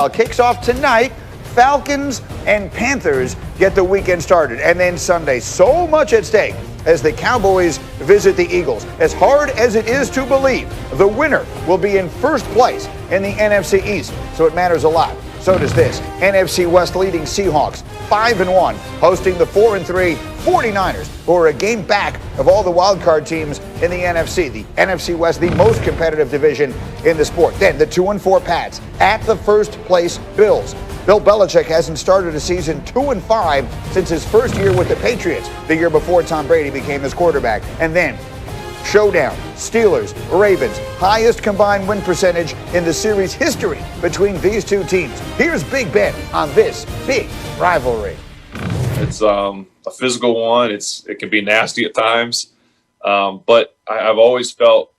Kicks off tonight. Falcons and Panthers get the weekend started. And then Sunday, so much at stake as the Cowboys visit the Eagles. As hard as it is to believe, the winner will be in first place in the NFC East. So it matters a lot. So does this. NFC West leading Seahawks 5-1, hosting the 4-3 49ers, who are a game back of all the wild card teams in the NFC. The NFC West, the most competitive division in the sport. Then the 2-4 Pats at the first place Bills. Bill Belichick hasn't started a season 2-5 since his first year with the Patriots, the year before Tom Brady became his quarterback. And then showdown, Steelers, Ravens, highest combined win percentage in the series history between these two teams. Here's Big Ben on this big rivalry. It's a physical one. It can be nasty at times, but I've always felt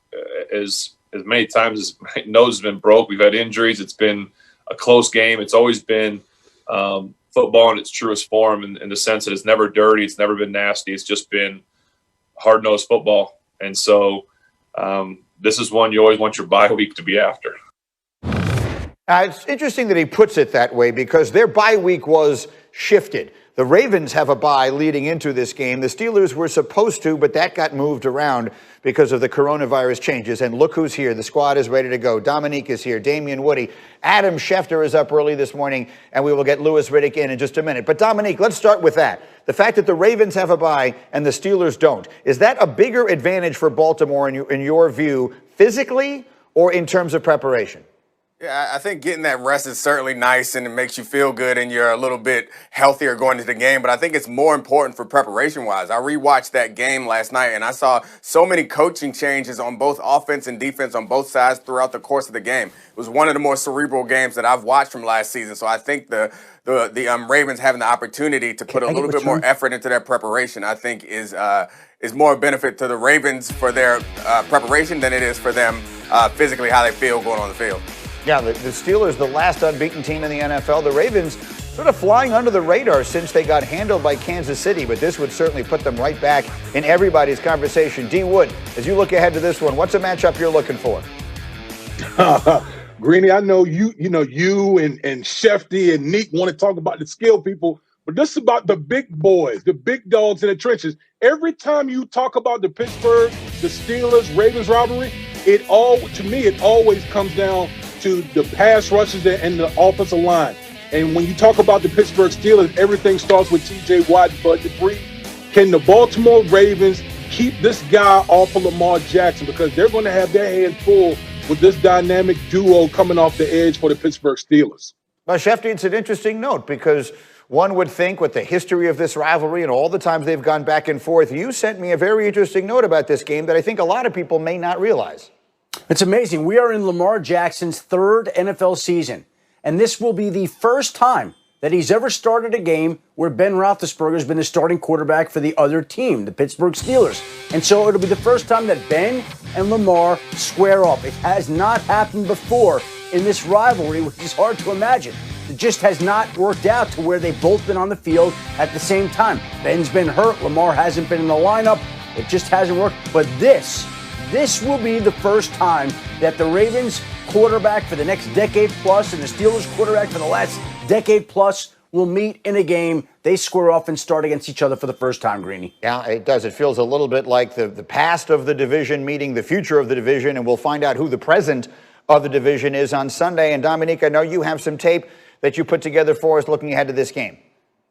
as many times as my nose has been broke, we've had injuries, it's been a close game. It's always been football in its truest form in the sense that it's never dirty, it's never been nasty, it's just been hard-nosed football. And so this is one you always want your bye week to be after. It's interesting that he puts it that way because their bye week was shifted. The Ravens have a bye leading into this game. The Steelers were supposed to, but that got moved around because of the coronavirus changes. And look who's here. The squad is ready to go. Dominique is here. Damian Woody. Adam Schefter is up early this morning, and we will get Louis Riddick in just a minute. But Dominique, let's start with that. The fact that the Ravens have a bye and the Steelers don't. Is that a bigger advantage for Baltimore in your view, physically or in terms of preparation? Yeah, I think getting that rest is certainly nice and it makes you feel good and you're a little bit healthier going into the game. But I think it's more important for preparation-wise. I rewatched that game last night and I saw so many coaching changes on both offense and defense on both sides throughout the course of the game. It was one of the more cerebral games that I've watched from last season. So I think the Ravens having the opportunity to put a little bit more effort into their preparation, I think is more a benefit to the Ravens for their preparation than it is for them physically how they feel going on the field. Yeah, the Steelers, the last unbeaten team in the NFL. The Ravens sort of flying under the radar since they got handled by Kansas City, but this would certainly put them right back in everybody's conversation. D. Wood, as you look ahead to this one, what's a matchup you're looking for? Greeny, I know you and Schefter and Neek want to talk about the skill people, but this is about the big boys, the big dogs in the trenches. Every time you talk about the Pittsburgh, the Steelers, Ravens rivalry, it always comes down to the pass rushes and the offensive line. And when you talk about the Pittsburgh Steelers, everything starts with T.J. Watt, Bud Dupree. Can the Baltimore Ravens keep this guy off of Lamar Jackson? Because they're going to have their hands full with this dynamic duo coming off the edge for the Pittsburgh Steelers. Well, Schefter, it's an interesting note because one would think with the history of this rivalry and all the times they've gone back and forth, you sent me a very interesting note about this game that I think a lot of people may not realize. It's amazing. We are in Lamar Jackson's third NFL season, and this will be the first time that he's ever started a game where Ben Roethlisberger has been the starting quarterback for the other team, the Pittsburgh Steelers. And so it'll be the first time that Ben and Lamar square up. It has not happened before in this rivalry, which is hard to imagine. It just has not worked out to where they've both been on the field at the same time. Ben's been hurt. Lamar hasn't been in the lineup. It just hasn't worked. But this will be the first time that the Ravens quarterback for the next decade plus and the Steelers quarterback for the last decade plus will meet in a game. They square off and start against each other for the first time, Greeny. Yeah, it does. It feels a little bit like the past of the division meeting the future of the division, and we'll find out who the present of the division is on Sunday. And Dominique, I know you have some tape that you put together for us looking ahead to this game.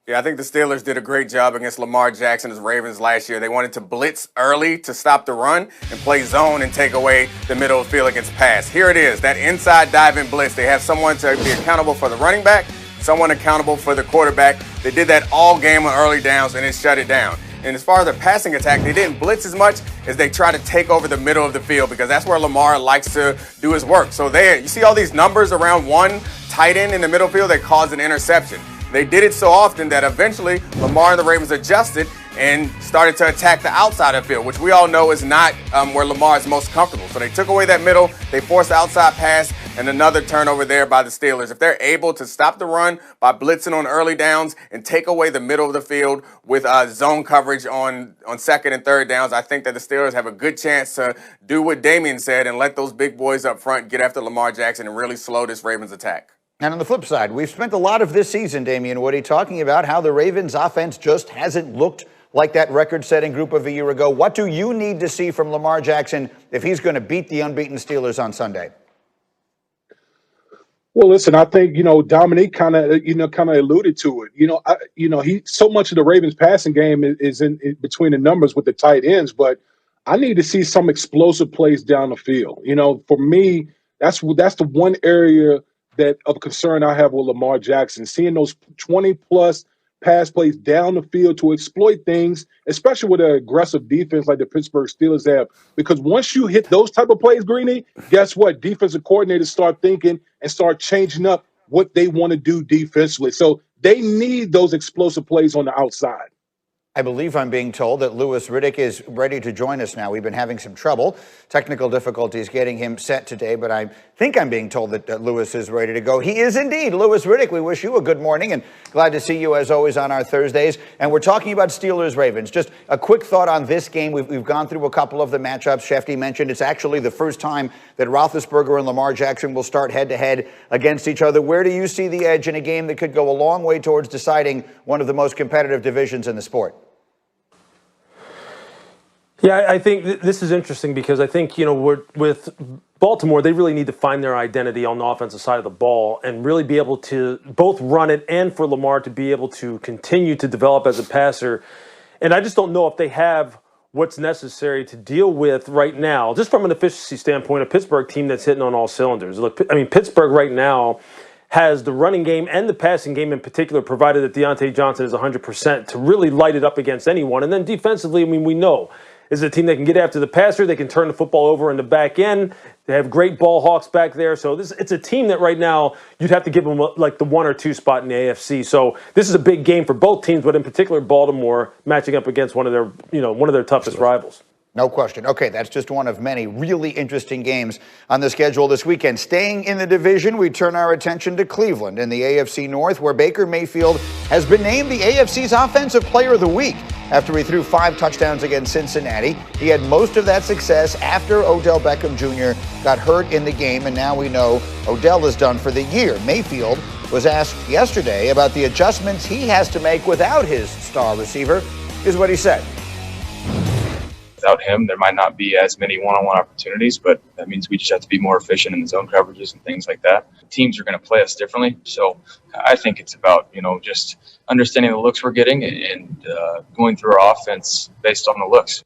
Yeah, I think the Steelers did a great job against Lamar Jackson's Ravens last year. They wanted to blitz early to stop the run and play zone and take away the middle of the field against pass. Here it is, that inside dive-in blitz. They have someone to be accountable for the running back, someone accountable for the quarterback. They did that all game on early downs, and it shut it down. And as far as the passing attack, they didn't blitz as much as they tried to take over the middle of the field because that's where Lamar likes to do his work. So there, you see all these numbers around one tight end in the middle field that caused an interception. They did it so often that eventually Lamar and the Ravens adjusted and started to attack the outside of the field, which we all know is not where Lamar is most comfortable. So they took away that middle, they forced the outside pass, and another turnover there by the Steelers. If they're able to stop the run by blitzing on early downs and take away the middle of the field with zone coverage on second and third downs, I think that the Steelers have a good chance to do what Damian said and let those big boys up front get after Lamar Jackson and really slow this Ravens attack. And on the flip side, we've spent a lot of this season, Damian Woody, talking about how the Ravens offense just hasn't looked like that record-setting group of a year ago. What do you need to see from Lamar Jackson if he's going to beat the unbeaten Steelers on Sunday? Well, listen, I think, Dominique kind of alluded to it. He so much of the Ravens passing game is in between the numbers with the tight ends, but I need to see some explosive plays down the field. For me, that's the one area of concern I have with Lamar Jackson, seeing those 20-plus pass plays down the field to exploit things, especially with an aggressive defense like the Pittsburgh Steelers have. Because once you hit those type of plays, Greeny, guess what? Defensive coordinators start thinking and start changing up what they want to do defensively. So they need those explosive plays on the outside. I believe I'm being told that Louis Riddick is ready to join us now. We've been having some trouble, technical difficulties getting him set today, but I think I'm being told that Louis is ready to go. He is indeed. Louis Riddick, we wish you a good morning and glad to see you as always on our Thursdays. And we're talking about Steelers-Ravens. Just a quick thought on this game. We've gone through a couple of the matchups. Schefter mentioned it's actually the first time that Roethlisberger and Lamar Jackson will start head-to-head against each other. Where do you see the edge in a game that could go a long way towards deciding one of the most competitive divisions in the sport? Yeah, I think this is interesting because I think, with Baltimore, they really need to find their identity on the offensive side of the ball and really be able to both run it and for Lamar to be able to continue to develop as a passer. And I just don't know if they have what's necessary to deal with right now, just from an efficiency standpoint, a Pittsburgh team that's hitting on all cylinders. Look, I mean, Pittsburgh right now has the running game and the passing game in particular, provided that Deontay Johnson is 100%, to really light it up against anyone. And then defensively, I mean, we know is a team that can get after the passer. They can turn the football over in the back end. They have great ball hawks back there. So it's a team that right now you'd have to give them like the 1 or 2 spot in the AFC. So this is a big game for both teams, but in particular Baltimore matching up against one of their toughest rivals. No question. Okay, that's just one of many really interesting games on the schedule this weekend. Staying in the division, we turn our attention to Cleveland in the AFC North, where Baker Mayfield has been named the AFC's Offensive Player of the Week after he threw 5 touchdowns against Cincinnati. He had most of that success after Odell Beckham Jr. got hurt in the game, and now we know Odell is done for the year. Mayfield was asked yesterday about the adjustments he has to make without his star receiver. Here's what he said. Without him, there might not be as many one-on-one opportunities, but that means we just have to be more efficient in the zone coverages and things like that. Teams are going to play us differently. So I think it's about, just understanding the looks we're getting and going through our offense based on the looks.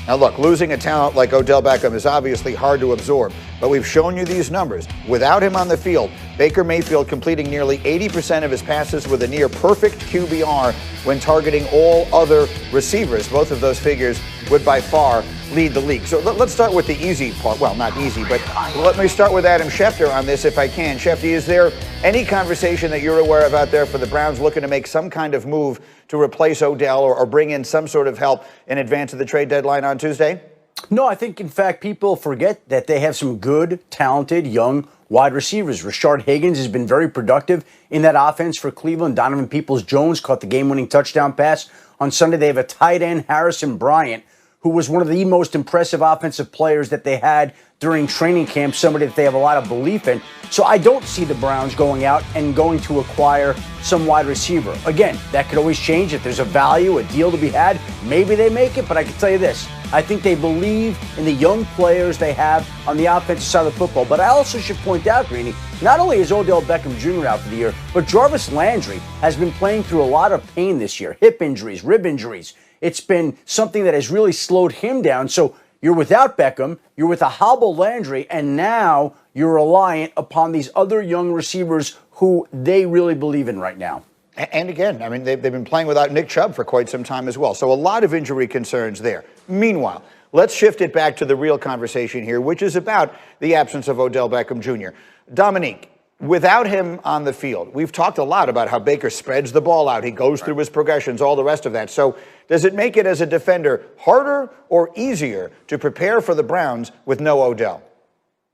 Now look, losing a talent like Odell Beckham is obviously hard to absorb, but we've shown you these numbers. Without him on the field, Baker Mayfield completing nearly 80% of his passes with a near perfect QBR when targeting all other receivers. Both of those figures would by far lead the league. So let's start with the easy part. Well, not easy, but let me start with Adam Schefter on this if I can. Schefter, is there any conversation that you're aware of out there for the Browns looking to make some kind of move to replace Odell or bring in some sort of help in advance of the trade deadline on Tuesday? No, I think, in fact, people forget that they have some good, talented, young wide receivers. Rashard Higgins has been very productive in that offense for Cleveland. Donovan Peoples-Jones caught the game-winning touchdown pass on Sunday. They have a tight end, Harrison Bryant, who was one of the most impressive offensive players that they had during training camp, somebody that they have a lot of belief in. So I don't see the Browns going out and going to acquire some wide receiver. Again, that could always change. If there's a value, a deal to be had, maybe they make it. But I can tell you this, I think they believe in the young players they have on the offensive side of the football. But I also should point out, Greeny, not only is Odell Beckham Jr. out for the year, but Jarvis Landry has been playing through a lot of pain this year. Hip injuries, rib injuries. It's been something that has really slowed him down. So you're without Beckham, you're with a hobbled Landry, and now you're reliant upon these other young receivers who they really believe in right now. And again, I mean, they've been playing without Nick Chubb for quite some time as well. So a lot of injury concerns there. Meanwhile, let's shift it back to the real conversation here, which is about the absence of Odell Beckham Jr. Dominique, without him on the field, we've talked a lot about how Baker spreads the ball out. He goes through his progressions, all the rest of that. So does it make it as a defender harder or easier to prepare for the Browns with no Odell?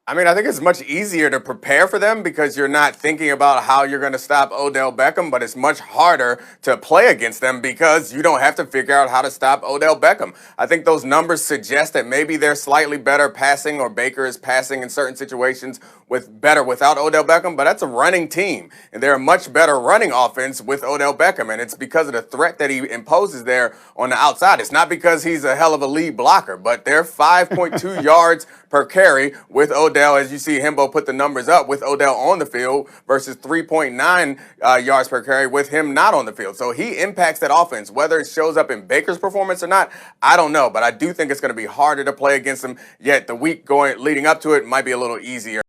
I mean, I think it's much easier to prepare for them because you're not thinking about how you're going to stop Odell Beckham, but it's much harder to play against them because you don't have to figure out how to stop Odell Beckham. I think those numbers suggest that maybe they're slightly better passing, or Baker is passing in certain situations without Odell Beckham, but that's a running team, and they're a much better running offense with Odell Beckham, and it's because of the threat that he imposes there on the outside. It's not because he's a hell of a lead blocker, but they're 5.2 yards per carry with Odell, as you see Himbo put the numbers up with Odell on the field versus 3.9 yards per carry with him not on the field. So he impacts that offense. Whether it shows up in Baker's performance or not, I don't know, but I do think it's going to be harder to play against him, yet the week leading up to it might be a little easier.